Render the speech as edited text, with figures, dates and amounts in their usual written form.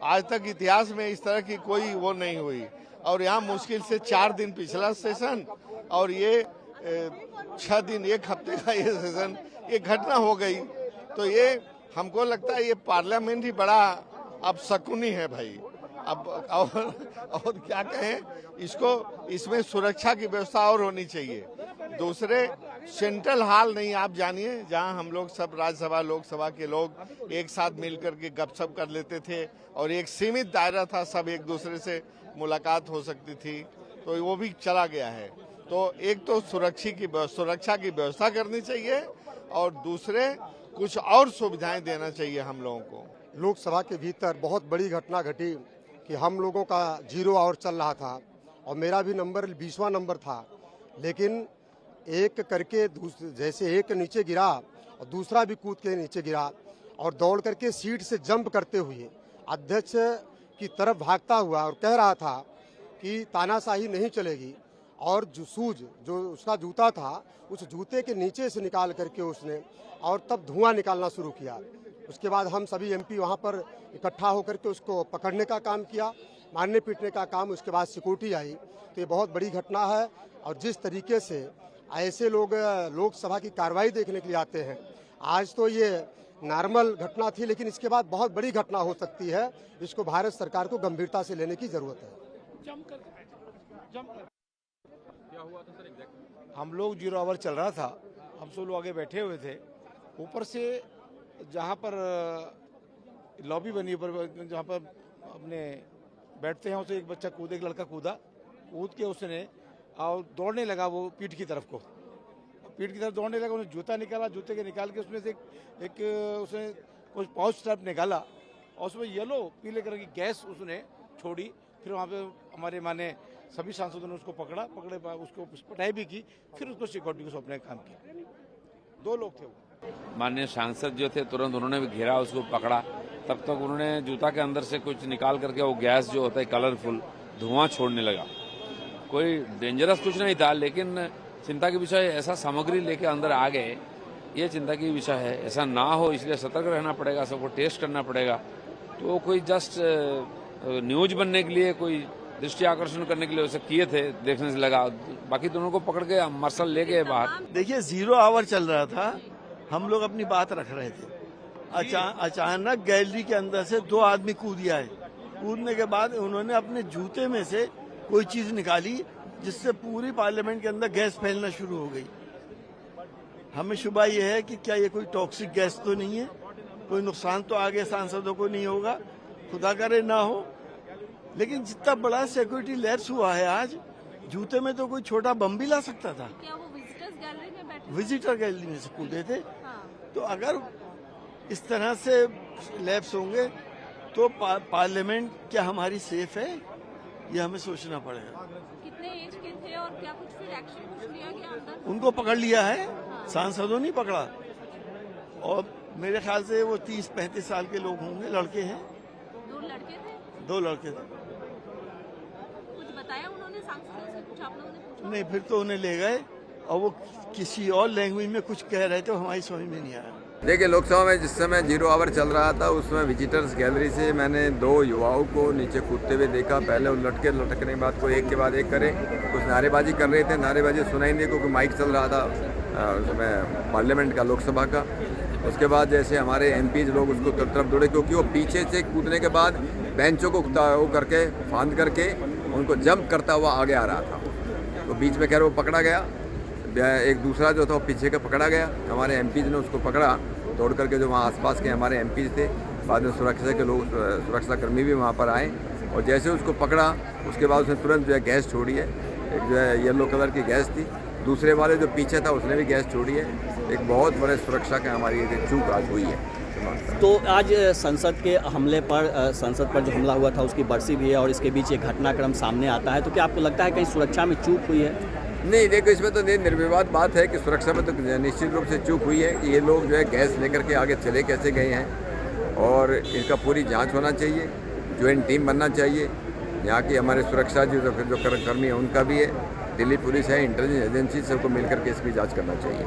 आज तक इतिहास में इस तरह की कोई वो नहीं हुई। और यहाँ मुश्किल से 4 दिन पिछला सेशन और ये 6 दिन, 1 हफ्ते का ये सेशन, ये घटना हो गई। तो ये हमको लगता है ये पार्लियामेंट ही बड़ा अब शकुनी है भाई। अब और क्या कहें इसको, इसमें सुरक्षा की व्यवस्था और होनी चाहिए। दूसरे सेंट्रल हॉल नहीं, आप जानिए, जहां हम लोग सब राज्यसभा लोकसभा के लोग एक साथ मिलकर के गपशप कर लेते थे और एक सीमित दायरा था, सब एक दूसरे से मुलाकात हो सकती थी, तो वो भी चला गया है। तो एक तो सुरक्षा की व्यवस्था करनी चाहिए और दूसरे कुछ और सुविधाएं देना चाहिए हम लोगों को। लोकसभा के भीतर बहुत बड़ी घटना घटी कि हम लोगों का 0 आवर चल रहा था और मेरा भी नंबर 20वां नंबर था, लेकिन एक करके जैसे एक नीचे गिरा और दूसरा भी कूद के नीचे गिरा और दौड़ करके सीट से जंप करते हुए अध्यक्ष की तरफ भागता हुआ और कह रहा था कि तानाशाही नहीं चलेगी। और जो उसका जूता था उस जूते के नीचे से निकाल करके उसने और तब धुआं निकालना शुरू किया। उसके बाद हम सभी एमपी वहां पर इकट्ठा होकर के उसको पकड़ने का काम किया, मारने पीटने का काम। उसके बाद सिक्योरिटी आई। तो ये बहुत बड़ी घटना है। और जिस तरीके से ऐसे लोग लोकसभा की कार्रवाई देखने के लिए आते हैं, आज तो ये नॉर्मल घटना थी, लेकिन इसके बाद बहुत बड़ी घटना हो सकती है। इसको भारत सरकार को गंभीरता से लेने की जरूरत है। क्या हुआ था सर एग्जैक्टली? हम लोग 0 आवर चल रहा था, हम सब लोग आगे बैठे हुए थे। ऊपर से जहाँ पर लॉबी बनी ऊपर जहाँ पर अपने बैठते हैं, उसे एक बच्चा एक लड़का कूद के उसने और दौड़ने लगा वो पीठ की तरफ दौड़ने लगा। उसने जूता निकाला, जूते के निकाल के उसमें से एक उसने कुछ पाउच टाइप निकाला और उसमें येलो पीले कलर की गैस उसने छोड़ी। फिर वहाँ पे हमारे माने सभी सांसदों ने उसको पकड़े उसको पिटाई भी की, फिर उसको सिक्योरिटी को सौंपने का काम किया। 2 लोग थे वो। माननीय सांसद जो थे तुरंत उन्होंने भी घेरा, उसको पकड़ा। तब तक उन्होंने जूता के अंदर से कुछ निकाल करके वो गैस जो होता है कलरफुल धुआं छोड़ने लगा। कोई डेंजरस कुछ नहीं था, लेकिन चिंता के विषय ऐसा सामग्री लेके अंदर आ गए, ये चिंता की विषय है। ऐसा ना हो इसलिए सतर्क रहना पड़ेगा, सबको टेस्ट करना पड़ेगा। तो कोई जस्ट न्यूज बनने के लिए, कोई दृष्टि आकर्षण करने के लिए उसे किए थे, देखने से लगा। बाकी दोनों को पकड़ के मार्शल ले गए बाहर। देखिए 0 आवर चल रहा था, हम लोग अपनी बात रख रहे थे। अचानक गैलरी के अंदर से 2 आदमी कूद आए। कूदने के बाद उन्होंने अपने जूते में से कोई चीज निकाली, जिससे पूरी पार्लियामेंट के अंदर गैस फैलना शुरू हो गई। हमें शुबा ये है कि क्या ये कोई टॉक्सिक गैस तो नहीं है, कोई नुकसान तो आगे सांसदों को नहीं होगा, खुदा करे ना हो। लेकिन जितना बड़ा सिक्योरिटी लैप्स हुआ है आज, जूते में तो कोई छोटा बम भी ला सकता था। क्या वो विजिटर्स गैलरी में बैठे? विजिटर गैलरी में से कूदे थे। हाँ। तो अगर इस तरह से लैप्स होंगे तो पार्लियामेंट क्या हमारी सेफ है, ये हमें सोचना पड़ेगा। कितने एज के थे और क्या कुछ फिर एक्शन कुछ लिया गया अंदर? उनको पकड़ लिया है, हाँ। सांसदों नहीं पकड़ा। और मेरे ख्याल से वो 30-35 साल के लोग होंगे, लड़के हैं। 2 लड़के थे? 2 लड़के थे। कुछ बताया उन्होंने सांसदों से? कुछ आप लोगों ने पूछा? नहीं, फिर तो उन्हें ले गए और वो किसी और लैंग्वेज में कुछ कह रहे थे, हमारी समझ में नहीं आया। देखिए, लोकसभा में जिस समय 0 आवर चल रहा था, उसमें विजिटर्स गैलरी से मैंने 2 युवाओं को नीचे कूदते हुए देखा। पहले वो लटकने के बाद कोई एक के बाद एक करे, कुछ नारेबाजी कर रहे थे। नारेबाजी सुनाई नहीं, क्योंकि माइक चल रहा था उसमें पार्लियामेंट का, लोकसभा का। उसके बाद जैसे हमारे एमपीज लोग उसको तरफ दौड़े, क्योंकि वो पीछे से कूदने के बाद बेंचों को वो करके फांद करके उनको जंप करता हुआ आगे आ रहा था। तो बीच में खैर वो पकड़ा गया। एक दूसरा जो था वो पीछे का पकड़ा गया। हमारे एमपीज ने उसको पकड़ा, दौड़ करके जो वहाँ आसपास के हमारे एमपीज थे। बाद में सुरक्षाकर्मी भी वहाँ पर आए और जैसे उसको पकड़ा, उसके बाद उसने तुरंत जो है गैस छोड़ी है। एक जो है येलो कलर की गैस थी। दूसरे वाले जो पीछे था उसने भी गैस छोड़ी है। एक बहुत बड़े सुरक्षा के हमारी ये चूक आज हुई है। तो आज संसद के हमले पर, संसद पर जो हमला हुआ था उसकी बरसी भी है और इसके बीच एक घटनाक्रम सामने आता है, तो क्या आपको लगता है कहीं सुरक्षा में चूक हुई है? नहीं, देखो, इसमें तो निर्विवाद बात है कि सुरक्षा में तो निश्चित रूप से चूक हुई है कि ये लोग जो है गैस लेकर के आगे चले कैसे गए हैं, और इनका पूरी जांच होना चाहिए। ज्वाइंट टीम बनना चाहिए। यहाँ की हमारे सुरक्षा जो कर्मी है उनका भी है, दिल्ली पुलिस है, इंटेलिजेंस एजेंसी, सबको मिलकर के इसकी जांच करना चाहिए।